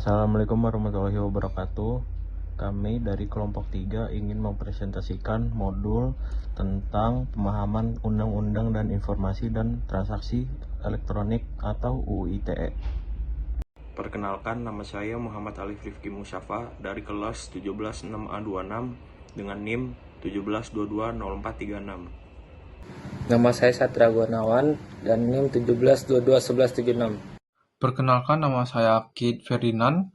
Assalamualaikum warahmatullahi wabarakatuh. Kami dari kelompok 3 ingin mempresentasikan modul tentang pemahaman undang-undang dan informasi dan transaksi elektronik atau UU ITE. Perkenalkan, nama saya Muhammad Alif Rifki Musyafa dari kelas 176A26 dengan NIM 172200436. Nama saya Satria Gunawan dan NIM 17221176. Perkenalkan, nama saya Kid Ferdinand,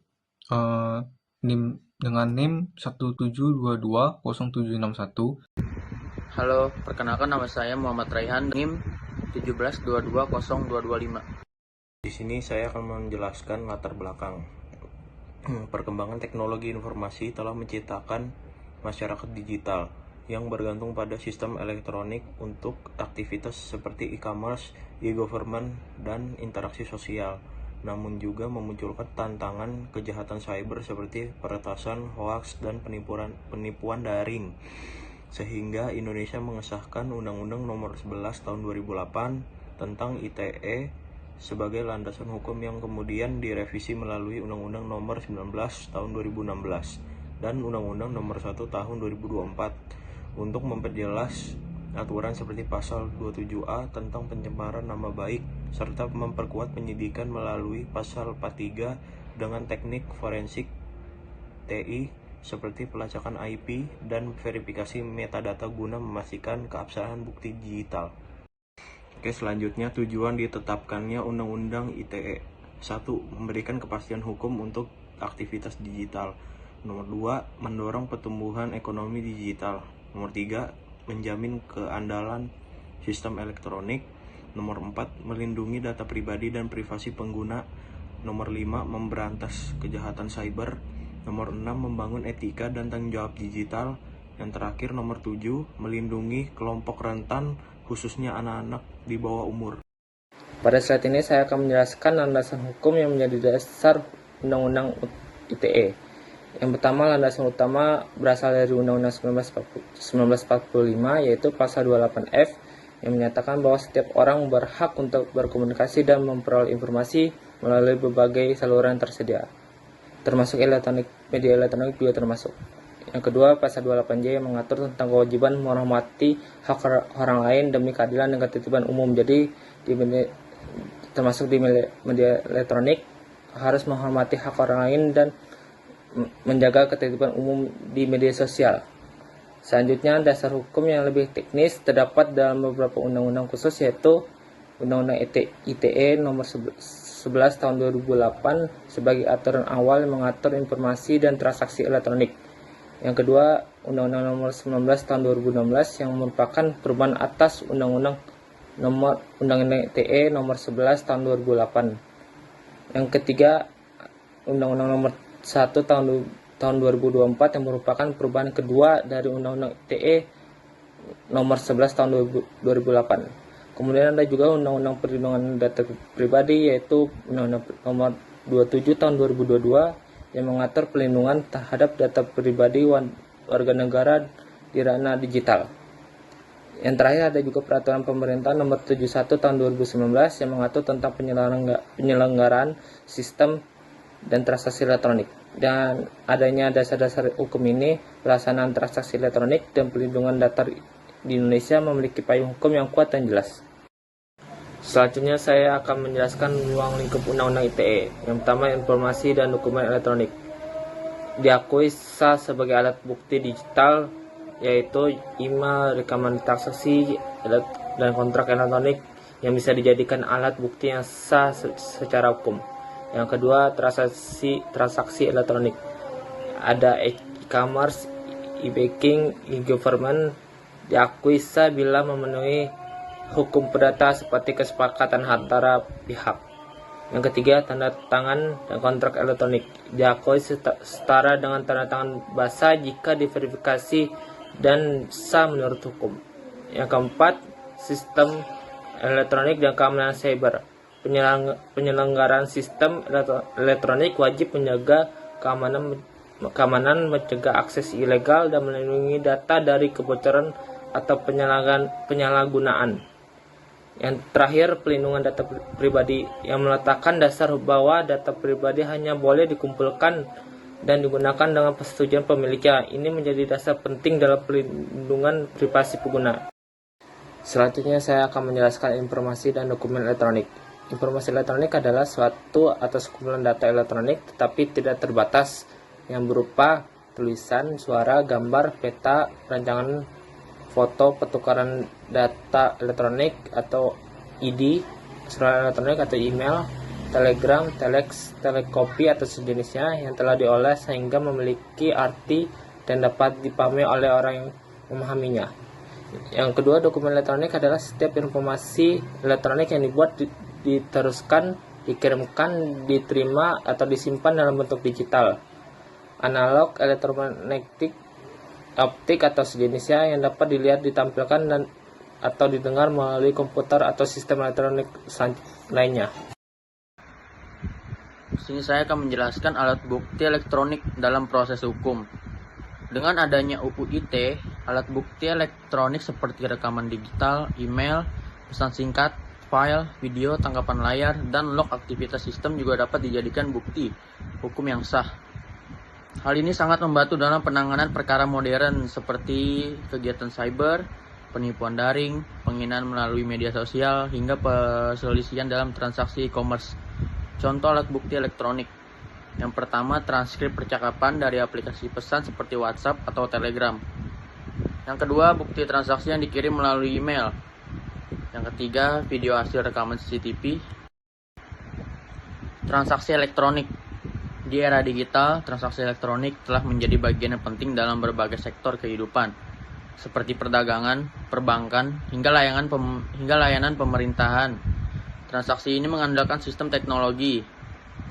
dengan NIM 172200761. Halo, perkenalkan nama saya Muhammad Raihan, NIM 1722025. Di sini saya akan menjelaskan latar belakang. Perkembangan teknologi informasi telah menciptakan masyarakat digital yang bergantung pada sistem elektronik untuk aktivitas seperti e-commerce, e-government, dan interaksi sosial. Namun juga memunculkan tantangan kejahatan cyber seperti peretasan, hoaks, dan penipuan daring. Sehingga Indonesia mengesahkan Undang-Undang Nomor 11 Tahun 2008 tentang ITE sebagai landasan hukum yang kemudian direvisi melalui Undang-Undang Nomor 19 Tahun 2016 dan Undang-Undang Nomor 1 Tahun 2024 untuk memperjelas aturan seperti pasal 27A tentang pencemaran nama baik serta memperkuat penyidikan melalui pasal 43 dengan teknik forensik TI seperti pelacakan IP dan verifikasi metadata guna memastikan keabsahan bukti digital. Oke, selanjutnya tujuan ditetapkannya Undang-Undang ITE. 1. Memberikan kepastian hukum untuk aktivitas digital. Nomor 2. Mendorong pertumbuhan ekonomi digital. Nomor 3. Menjamin keandalan sistem elektronik. Nomor 4. Melindungi data pribadi dan privasi pengguna. Nomor 5. Memberantas kejahatan cyber. Nomor 6. Membangun etika dan tanggung jawab digital. Yang terakhir, nomor 7. Melindungi kelompok rentan, khususnya anak-anak di bawah umur. Pada saat ini saya akan menjelaskan landasan hukum yang menjadi dasar Undang-Undang ITE. Yang pertama, landasan utama berasal dari Undang-Undang 1945, yaitu pasal 28F yang menyatakan bahwa setiap orang berhak untuk berkomunikasi dan memperoleh informasi melalui berbagai saluran tersedia, termasuk media elektronik juga termasuk. Yang kedua, pasal 28J yang mengatur tentang kewajiban menghormati hak orang lain demi keadilan dan ketertiban umum. Jadi, termasuk di media elektronik harus menghormati hak orang lain dan menjaga ketertiban umum di media sosial. Selanjutnya, dasar hukum yang lebih teknis terdapat dalam beberapa undang-undang khusus, yaitu Undang-Undang ITE Nomor 11 Tahun 2008 sebagai aturan awal yang mengatur informasi dan transaksi elektronik. Yang kedua, Undang-Undang Nomor 19 Tahun 2016 yang merupakan perubahan atas Undang-Undang ITE Nomor 11 Tahun 2008. Yang ketiga, Undang-Undang Nomor 1 Tahun 2024 yang merupakan perubahan kedua dari Undang-Undang ITE Nomor 11 Tahun 2008. Kemudian ada juga Undang-Undang Perlindungan Data Pribadi, yaitu Undang-Undang Nomor 27 Tahun 2022 yang mengatur pelindungan terhadap data pribadi warga negara di ranah digital. Yang terakhir ada juga Peraturan Pemerintah Nomor 71 Tahun 2019 yang mengatur tentang penyelenggaraan sistem dan transaksi elektronik. Dan adanya dasar-dasar hukum ini, pelaksanaan transaksi elektronik dan pelindungan data di Indonesia memiliki payung hukum yang kuat dan jelas. Selanjutnya saya akan menjelaskan ruang lingkup Undang-Undang ITE. Yang pertama, informasi dan dokumen elektronik. Diakui sah sebagai alat bukti digital, yaitu email, rekaman transaksi, dan kontrak elektronik yang bisa dijadikan alat bukti yang sah secara hukum. Yang kedua, transaksi elektronik. Ada e-commerce, e-banking, e-government diakui sah bila memenuhi hukum perdata seperti kesepakatan antara pihak. Yang ketiga, tanda tangan dan kontrak elektronik diakui setara dengan tanda tangan basah jika diverifikasi dan sah menurut hukum. Yang keempat, sistem elektronik dan keamanan cyber. Penyelenggaraan sistem elektronik wajib menjaga keamanan, mencegah akses ilegal, dan melindungi data dari kebocoran atau penyalahgunaan. Yang terakhir, pelindungan data pribadi yang meletakkan dasar bahwa data pribadi hanya boleh dikumpulkan dan digunakan dengan persetujuan pemiliknya. Ini menjadi dasar penting dalam pelindungan privasi pengguna. Selanjutnya saya akan menjelaskan informasi dan dokumen elektronik. Informasi elektronik adalah suatu atau sekumpulan data elektronik tetapi tidak terbatas yang berupa tulisan, suara, gambar, peta, rancangan foto, pertukaran data elektronik atau ID, surat elektronik atau email, telegram, telex, telekopi atau sejenisnya yang telah diolah sehingga memiliki arti dan dapat dipahami oleh orang yang memahaminya. Yang kedua, dokumen elektronik adalah setiap informasi elektronik yang dibuat, diteruskan, dikirimkan, diterima, atau disimpan dalam bentuk digital, analog, elektromagnetik, optik atau sejenisnya yang dapat dilihat, ditampilkan, dan atau didengar melalui komputer atau sistem elektronik lainnya. Di sini saya akan menjelaskan alat bukti elektronik dalam proses hukum. Dengan adanya UU ITE, alat bukti elektronik seperti rekaman digital, email, pesan singkat, file, video, tangkapan layar, dan log aktivitas sistem juga dapat dijadikan bukti hukum yang sah. Hal ini sangat membantu dalam penanganan perkara modern seperti kegiatan cyber, penipuan daring, penghinaan melalui media sosial, hingga perselisihan dalam transaksi e-commerce. Contoh alat bukti elektronik. Yang pertama, transkrip percakapan dari aplikasi pesan seperti WhatsApp atau Telegram. Yang kedua, bukti transaksi yang dikirim melalui email. Yang ketiga, video hasil rekaman CCTV. Transaksi elektronik. Di era digital, transaksi elektronik telah menjadi bagian yang penting dalam berbagai sektor kehidupan, seperti perdagangan, perbankan, hingga layanan pemerintahan. Transaksi ini mengandalkan sistem teknologi,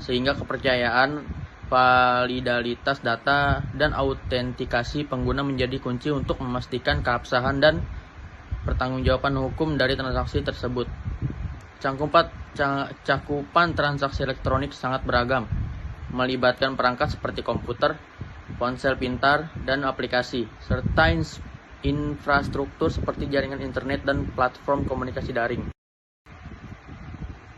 sehingga kepercayaan, validalitas data, dan autentikasi pengguna menjadi kunci untuk memastikan keabsahan dan pertanggungjawaban hukum dari transaksi tersebut. Cakupan transaksi elektronik sangat beragam, melibatkan perangkat seperti komputer, ponsel pintar, dan aplikasi, serta infrastruktur seperti jaringan internet dan platform komunikasi daring.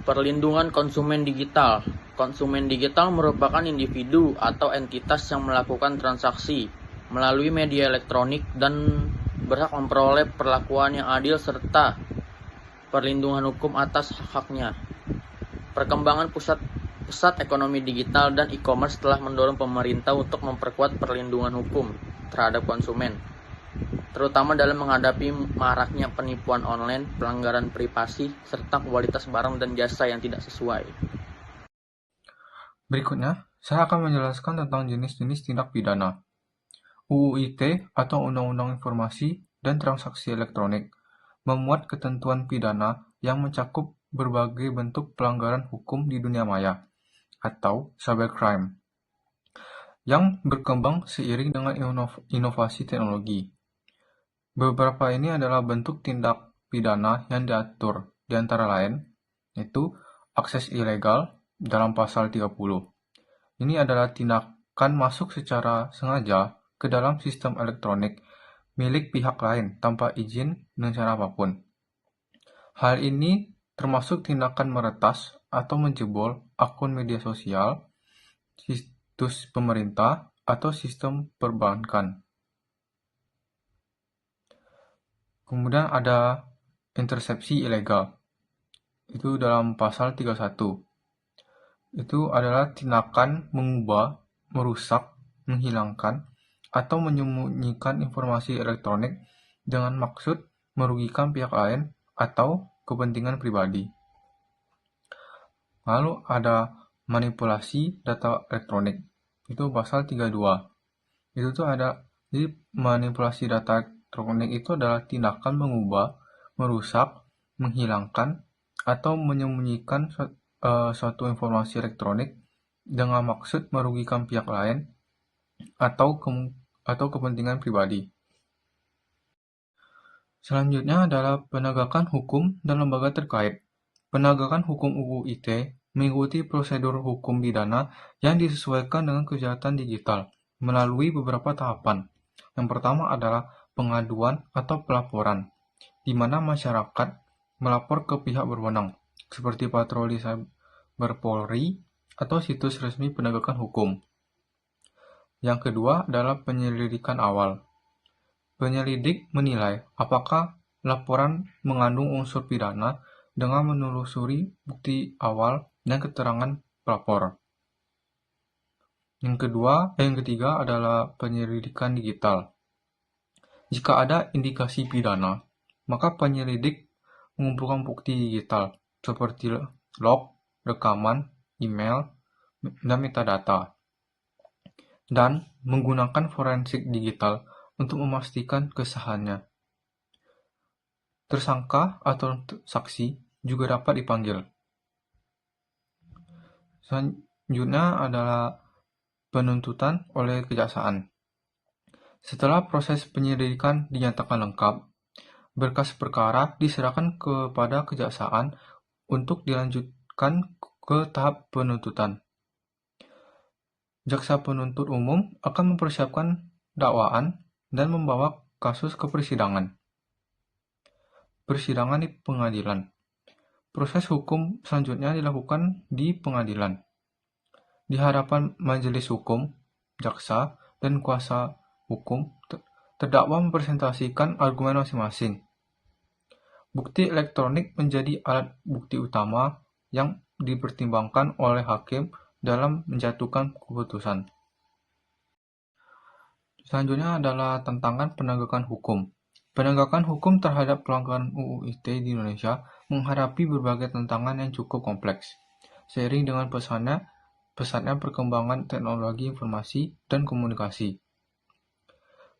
Perlindungan konsumen digital. Konsumen digital merupakan individu atau entitas yang melakukan transaksi melalui media elektronik dan berhak memperoleh perlakuan yang adil serta perlindungan hukum atas hak-haknya. Perkembangan pusat ekonomi digital dan e-commerce telah mendorong pemerintah untuk memperkuat perlindungan hukum terhadap konsumen, terutama dalam menghadapi maraknya penipuan online, pelanggaran privasi, serta kualitas barang dan jasa yang tidak sesuai. Berikutnya, saya akan menjelaskan tentang jenis-jenis tindak pidana. UU ITE atau Undang-Undang Informasi dan Transaksi Elektronik memuat ketentuan pidana yang mencakup berbagai bentuk pelanggaran hukum di dunia maya atau cybercrime yang berkembang seiring dengan inovasi teknologi. Beberapa ini adalah bentuk tindak pidana yang diatur, di antara lain, yaitu akses ilegal dalam pasal 30. Ini adalah tindakan masuk secara sengaja ke dalam sistem elektronik milik pihak lain tanpa izin dengan cara apapun. Hal ini termasuk tindakan meretas atau menjebol akun media sosial, situs pemerintah, atau sistem perbankan. Kemudian ada intersepsi ilegal. Itu dalam pasal 31. Itu adalah tindakan mengubah, merusak, menghilangkan, atau menyembunyikan informasi elektronik dengan maksud merugikan pihak lain atau kepentingan pribadi. Lalu ada manipulasi data elektronik. Itu pasal 32. Itu tuh ada, jadi manipulasi data elektronik itu adalah tindakan mengubah, merusak, menghilangkan, atau menyembunyikan suatu informasi elektronik dengan maksud merugikan pihak lain atau kepentingan pribadi. Selanjutnya adalah penegakan hukum dan lembaga terkait. Penegakan hukum UU ITE mengikuti prosedur hukum pidana yang disesuaikan dengan kejahatan digital melalui beberapa tahapan. Yang pertama adalah pengaduan atau pelaporan, di mana masyarakat melapor ke pihak berwenang, seperti patroli cyber Polri atau situs resmi penegakan hukum. Yang kedua adalah penyelidikan awal. Penyelidik menilai apakah laporan mengandung unsur pidana dengan menelusuri bukti awal dan keterangan pelapor. Yang ketiga adalah penyelidikan digital. Jika ada indikasi pidana, maka penyelidik mengumpulkan bukti digital seperti log, rekaman, email, dan metadata, dan menggunakan forensik digital untuk memastikan kesahannya. Tersangka atau saksi juga dapat dipanggil. Selanjutnya adalah penuntutan oleh kejaksaan. Setelah proses penyelidikan dinyatakan lengkap, berkas perkara diserahkan kepada kejaksaan untuk dilanjutkan ke tahap penuntutan. Jaksa penuntut umum akan mempersiapkan dakwaan dan membawa kasus ke persidangan. Persidangan di pengadilan. Proses hukum selanjutnya dilakukan di pengadilan. Di hadapan majelis hukum, jaksa dan kuasa hukum, terdakwa mempresentasikan argumen masing-masing. Bukti elektronik menjadi alat bukti utama yang dipertimbangkan oleh hakim dalam menjatuhkan keputusan. Selanjutnya adalah tantangan penegakan hukum. Penegakan hukum terhadap pelanggaran UU ITE di Indonesia menghadapi berbagai tantangan yang cukup kompleks, seiring dengan pesatnya perkembangan teknologi informasi dan komunikasi.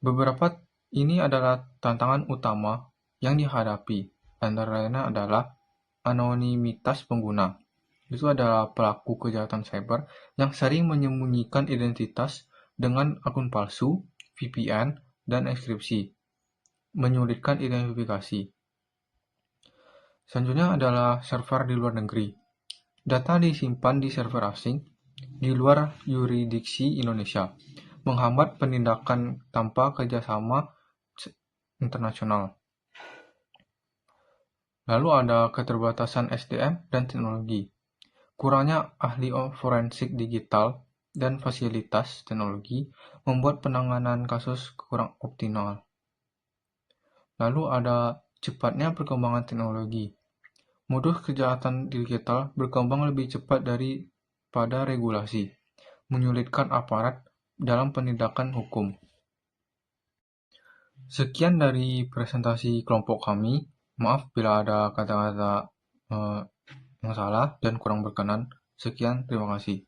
Beberapa ini adalah tantangan utama yang dihadapi, antara lainnya adalah anonimitas pengguna. Itu adalah pelaku kejahatan cyber yang sering menyembunyikan identitas dengan akun palsu, VPN, dan enkripsi, menyulitkan identifikasi. Selanjutnya adalah server di luar negeri. Data disimpan di server asing di luar yurisdiksi Indonesia, menghambat penindakan tanpa kerjasama internasional. Lalu ada keterbatasan SDM dan teknologi. Kurangnya ahli forensik digital dan fasilitas teknologi membuat penanganan kasus kurang optimal. Lalu ada cepatnya perkembangan teknologi. Modus kejahatan digital berkembang lebih cepat daripada regulasi, menyulitkan aparat dalam penindakan hukum. Sekian dari presentasi kelompok kami. Maaf bila ada kata-kata yang salah dan kurang berkenan. Sekian, terima kasih.